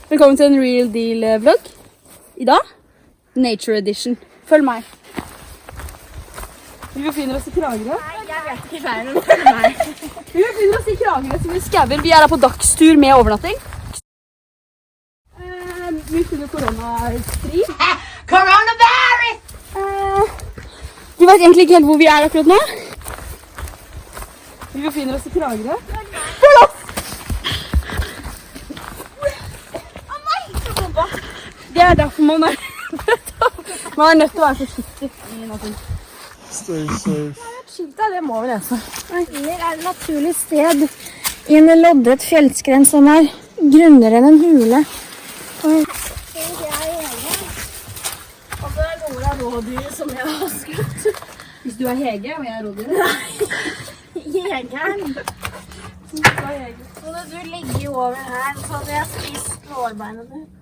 Velkommen til en Real Deal-vlogg. I dag, Nature Edition. Følg meg. Vi befinner oss i Kragerø. Nei, jeg vet ikke feil, men følg meg. Vi befinner oss i Kragerø som vi skauer. Vi er her på dagstur med overnatting. Vi finner koronafri. Coronavirus! Du vet egentlig ikke helt hvor vi er akkurat nå. Vi befinner oss i Kragerø. Følg oss! Det er derfor man er nødt til å være forsiktig i naturen. Stay safe. Skiltet, det må vi lese. Her er et naturlig sted i en loddet fjellskrent som er grunnere enn en hule. Og så er Nora rådyr som jeg har skutt. Hvis du er Hege og jeg er rådyr. Jegeren. Så når du ligger over her, så hadde jeg spist lårbeinet ditt.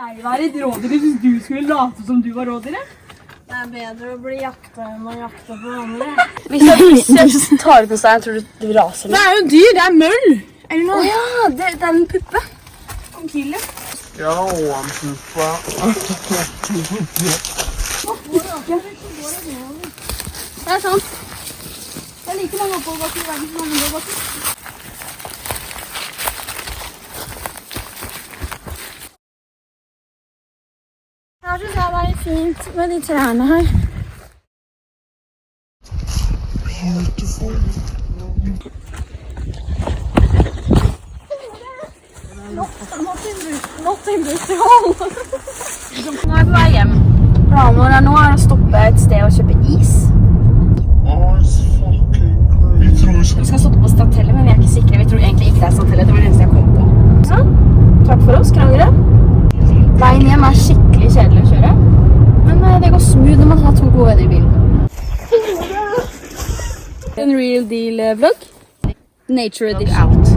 Jeg var et rådyr hvis du skulle late som du var rådyret. Det er bedre å bli jakta enn å jakte på andre. Hvis jeg tar ut en stein, tror du raser Det er jo dyr, det er møll. Er det noe? Ja, det er en puppe. Kom til det. Ja, en puppa. Det er sant. Det er like mange oppoverbakker i verden som mange nedoverbakker. Her synes jeg det er litt fint med de trærne her. Not industrial. Nå er jeg på vei hjem. Planen vår nå er å stoppe et sted og kjøpe is. Ice fucking crazy. Vi skal stoppe på Stantellet, men vi er ikke sikre. Vi tror egentlig ikke det er Stantellet. Det var det eneste jeg kom på. Så, takk for oss, Kragerø. Veien hjem er skikkelig kjedelig å kjøre. Men det går smooth når man har to gode venner i bilen. En Real Deal-vlogg. Nature Edition.